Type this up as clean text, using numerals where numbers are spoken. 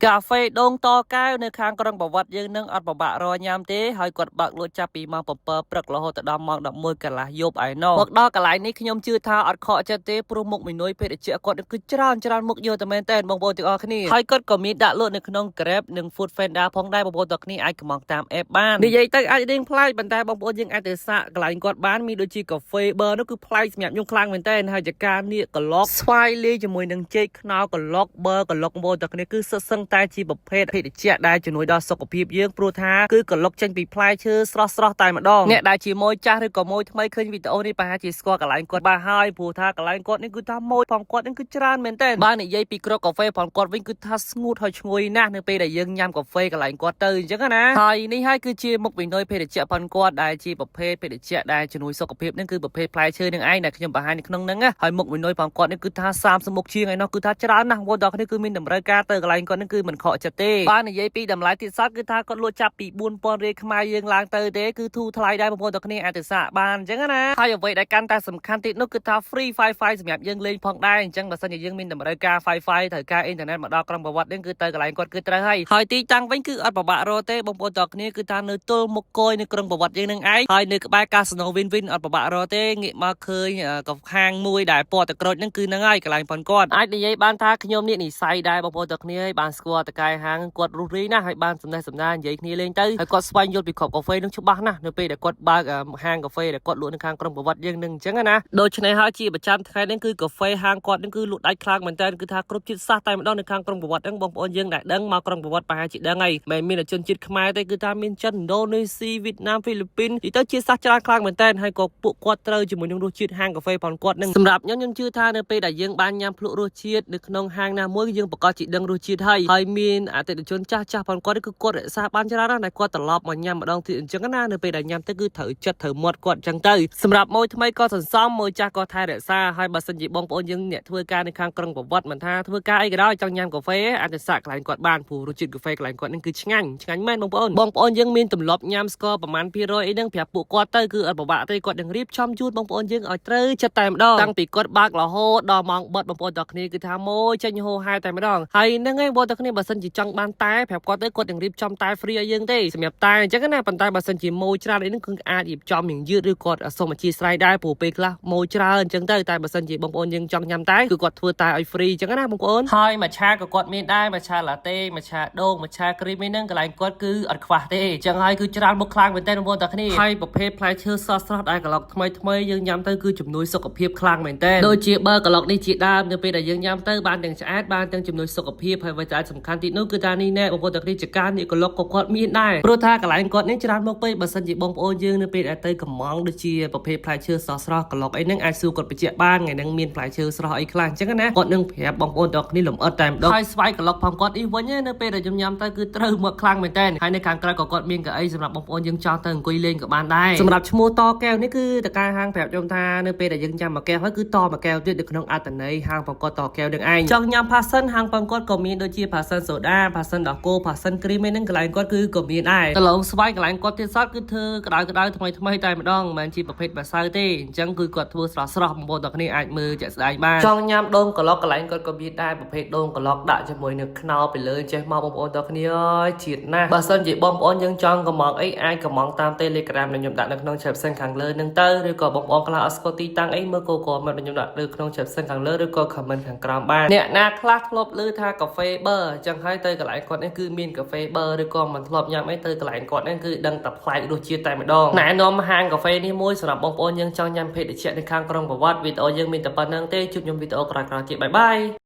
កាហ្វេដងតកែវនៅខាងក្រុងបាវត្តយើងនឹងអត់ពិបាករញ៉ាំទេហើយគាត់បើកលក់ចាប់ពីម៉ោង7ព្រឹករហូតដល់ម៉ោង11កន្លះយប់ឯណោះមកដល់កន្លែងនេះខ្ញុំជឿថាអត់ខកចិត្តទេព្រោះមុខមីនុយភេទជ្ជៈគាត់គឺច្រើនមុខយកតែមែនតើបងប្អូនទាំងអស់គ្នាហើយគាត់ក៏មានដាក់លក់នៅក្នុង Grab និង Food Panda ផងដែរបងប្អូនទាំងគ្នាអាចកំងតាម app បាននិយាយទៅអាចរៀងប្លែកប៉ុន្តែបងប្អូនយើងអាចទៅសាកកន្លែងគាត់បានមានដូចជាកាហ្វេ bar នោះគឺប្លែកសម្រាប់ខ្ញុំខ្លាំងមែនតើហើយចការនេះក្លុកស្វាយលាយជាមួយនឹងចេកខ្នុរក្លុក bar ក្លុកបងប្អូនទាំងគ្នាគឺសុទ្ធសឹងតែជាប្រភេទភេទជ្ជៈដែលជំនួយដល់សុខភាពយើងព្រោះថាគឺក្លុកចេញពីផ្លែឈើស្រស់តែម្ដងអ្នកដែលជាម៉ួយចាស់ឬក៏ម៉ួយថ្មីឃើញវីដេអូនេះប្រហែលជាស្គាល់កន្លែងគាត់បានហើយព្រោះថាកន្លែងគាត់នេះគឺថាម៉ួយផងគាត់នេះគឺច្រើនមែនទែនបើនិយាយពីគ្រាប់កាហ្វេផងគាត់វិញគឺថាស្ងួតហើយឈ្ងុយណាស់នៅពេលដែលយើងញ៉ាំកាហ្វេកន្លែងគាត់ទៅអញ្ចឹងណាហើយនេះហើយគឺជាមុខវិនុយភេទជ្ជៈផងគាត់ដែលជាប្រភេទភេទជ្ជៈដែលជំនួយសុខភាពនឹងគឺប្រភេទផ្លែឈើនឹងឯងដែលខ្ញុំបង្ហាញនៅក្នុងហ្នឹងហើយមុខវិនុយផងគាត់នេះគឺថា30មុខជាងឯនោះគឺថាច្រើនណាស់បងប្អូនទាំងគ្នាគឺមានតម្រូវការទៅកន្លែងគាត់នេះគឺមិនខកចិត្តទេបើនិយាយពីតម្លៃទីសតគឺថាគាត់លក់ចាប់ពី4000រៀលខ្មែរយើងឡើងទៅទេគឺធូរថ្លៃដែរបងប្អូនទាំងគ្នាអាចទៅសាកបានអញ្ចឹងណាហើយអ្វីដែលកាន់តែសំខាន់ទៀតនោះគឺថា free Wi-Fi សម្រាប់យើងលេងផងដែរអញ្ចឹងបើសិនជាយើងមានតម្រូវការ Wi-Fi ត្រូវការអ៊ីនធឺណិតមកដល់ក្រុងបាវត្តនេះគឺទៅកន្លែងគាត់គឺត្រូវហើយទីតាំងវិញគឺអត់ពិបាករកទេបងប្អូនទាំងគ្នាគឺថានៅទល់មុខគយនៅក្រុងបាវត្តយើងនឹងឯងហើយនៅក្បែរកាស៊ីណូ Win អត់ពិបាករកទេងាកមកឃើញកហាងមួយដែលពណ៌ទឹកក្រូចហ្នឹងគឺហ្នឹងហើយកន្លែងផងគាត់អាចនិយាយបានថាខ្ញុំនេះនិស័យដែរបងប្អូនទាំងគ្នាហើយបានស្គាល់តកែហាងគាត់រុះរីណាស់ហើយបានសំណេះសំណាលនិយាយគ្នាលេងទៅហើយគាត់ស្វែងយល់ពីគ្រាប់កាហ្វេនឹងច្បាស់ណាស់នៅពេលដែលគាត់បើកហាងកាហ្វេដែលគាត់លក់នៅខាងក្រុងបាវត្តយើងនឹងអញ្ចឹងណាដូច្នេះហើយជាប្រចាំថ្ងៃនេះគឺកាហ្វេហាងគាត់នឹងគឺលក់ដាច់ខ្លាំងមែនតើគឺថាគ្រប់ជាតិសាសន៍តែម្ដងនៅខាងក្រុងបាវត្តហ្នឹងបងប្អូនយើងដែលដឹងមកក្រុងបាវត្តប្រហែលជាដឹងហើយមិនមានជនជាតិខ្មែរទេគឺថាមានចិនឥណ្ឌូនេស៊ីវៀតណាមហ្វីលីពីនទីទៅជាតិសាសន៍ច្រើនខ្លាំងមែនតើហើយក៏ពួកគាត់ត្រូវជាមួយនឹងរសជាតិហាងកាហ្វេផងគាត់នឹងសម្រាប់ខ្ញុំជឿថានៅពេលដែលយើងបានញ៉ាំភ្លក់រសជាតិនៅក្នុងហាងណាមួយយើងប្រកាសជាដឹងរសជាតិហើយមានអតិថិជនចាស់ផងគាត់គឺគាត់រក្សាបានច្រើនណាស់ដែលគាត់ត្រឡប់មកញ៉ាំម្ដងទៀតអញ្ចឹងណានៅពេលដែលញ៉ាំទៅគឺត្រូវចិត្តត្រូវមាត់គាត់អញ្ចឹងទៅសម្រាប់ម៉ួយថ្មីក៏សន្សំម៉ួយចាស់ក៏ថែរក្សាហើយបើសិនជាបងប្អូនយើងអ្នកធ្វើការនៅខាងក្រុងបាវត្តមិនថាធ្វើការអីក៏ដោយចង់ញ៉ាំកាហ្វេអាចទៅសាកកន្លែងគាត់បានព្រោះរសជាតិកាហ្វេកន្លែងគាត់នឹងគឺឆ្ងាញ់មែនបងប្អូនយើងមានទម្លាប់ញ៉ាំស្ករប្រមាណ200អីហ្នឹងប្រាប់ពួកគាត់ទៅគឺអត់ពិបាកទេគាត់នឹងរៀបចំជូនបងប្អូនយើងឲ្យត្រូវចិត្តតែម្ដងតាំងពីគាត់បើករហូតដល់ម៉ោងបិទបងប្អូនទាំងគ្នាគឺថាម៉ួយចេញហូរហែតែម្ដងហើយហ្នឹងឯងបងប្អូនទាំងគ្នាបើសិនជាចង់បានតែប្រាប់គាត់ទៅគាត់នឹងរៀបចំតែ free ឲ្យយើងទេសម្រាប់តែអញ្ចឹងណាប៉ុន្តែបើសិនជាម៉ួយច្រើនអីហ្នឹងគឺអាចរៀបចំយ៉ាងយឺតឬគាត់សូមអធិស្ឋានដែរព្រោះពេលខ្លះម៉ួយច្រើនអញ្ចឹងទៅតែបើសិនជាបងប្អូនយើងចង់ញ៉ាំតែគឺគាត់ធ្វើតែឲ្យ free អញ្ចឹងណាបងប្អូនហើយមួយឆាក៏គាត់មានដែរមួយឆាឡាតេមួយឆាដូងមួយឆាគ្រីមហ្នឹងកន្លែងគាត់គឺអត់ខ្វះទេអញ្ចឹងហើយគឺច្រើនមុខខ្លាំងមែនតើបងប្អូនទាំងគ្នាហើយប្រភេទផ្លែឈើស្រស់ដែលក្លុកថ្មីយើងញ៉ាំទៅគឺជំនួយសុខភាពខ្លាំងមែនតើដូចជាបើក្លុកនេះជាដើមនៅពេលដែលយើងញ៉ាំទៅបានទាំងឆ្អែតបានទាំងជំនួយសុខភាពហើយអ្វីដែលសំខាន់ទីនោះគឺថានេះណែបងប្អូនទាំងគ្នាជាការនេះក្លុកក៏គាត់មានដែរព្រោះថាកន្លែងគាត់នេះច្រើនមុខពេកបើសិនជាបងប្អូនយើងនៅពេលដែលទៅកំងដូចជាប្រភេទផ្លែឈើស្រស់ក្លុកអីហ្នឹងអាចសួរគាត់បញ្ជាក់បានថ្ងៃហ្នឹងមានផ្លែឈើស្រស់អីខ្លះអញ្ចឹងណាគាត់នឹងប្រាប់បងប្អូនទាំងគ្នាលម្អិតតែម្ដងហើយស្វ័យក្លុកផងគាត់នេះវិញនៅពេលដែលខ្ញុំញ៉ាំទៅគឺត្រូវមកខ្លាំងមែនតើហើយនៅខាងក្រៅក៏គាត់មានកៅអីសម្រាប់បងប្អូនយើងចង់ទៅអង្គុយលេងក៏បានដែរសម្រាប់ឈ្មោះតកែវនេះគឺតកែហាងប្រាប់ខ្ញុំថានៅពេលដែលយើងញ៉ាំមួយកែវហើយគឺតមួយកែវទៀតនៅក្នុងអត្តន័យហាងបងគាត់តកែវនឹងឯងចង់ញ៉ាំផាសិនហាងបងគាត់ក៏មានដូចជាផាសិនសូដាផាសិនដោះគោផាសិនគ្រីមឯហ្នឹងកន្លែងគាត់គឺក៏មានដែរតឡងស្វ័យកន្លែងគាត់ទៀតសតគឺធ្វើក្តៅថ្មីតែម្ដងមិនមែនជាប្រភេទបាសៅទេអញ្ចឹងគឺគាត់ធ្វើស្រស់បងប្អូនទាំងគ្នាអាចមើលជាក់ស្ដែងបានចង់ញ៉ាំដូងក្លុកកន្លែងគាត់ក៏មានដែរប្រភេទដូងក្លុកដាក់ជាមួយនឹងខ្នុរពីលើចេះមកបងប្អូនទាំងគ្នាអើយជាតិណាស់បើសិនជាបងប្អូនយើងចង់កំងអីអាចកំងតាម Telegram ដែលខ្ញុំដាក់នៅក្នុង chat ផ្សេងខាងលើនឹងទៅឬក៏បងប្អូនខ្លះអត់ស្គាល់ទីតាំងអីមើលក៏commentខ្ញុំដាក់នៅក្នុង chat ផ្សេងខាងលើឬក៏ comment ខាងក្រោមបានអ្នកណាខ្លះធ្លាប់ឮថាកាហ្វេ bar អញ្ចឹងហើយទៅកន្លែងគាត់នេះគឺមានកាហ្វេ bar ឬក៏មិនធ្លាប់ញ៉ាំអីទៅកន្លែងគាត់នេះគឺដឹងតែប្លែករសជាតិតែម្ដងណែនាំហាងកាហ្វេនេះមួយសម្រាប់បងប្អូនយើងចង់ញ៉ាំភេទជ្ជៈនៅខាងក្រុងបាវត្តវីដេអូយើងមានតែប៉ុណ្្នឹងទេជួបខ្ញុំវីដេអូក្រោយៗទៀតបាយ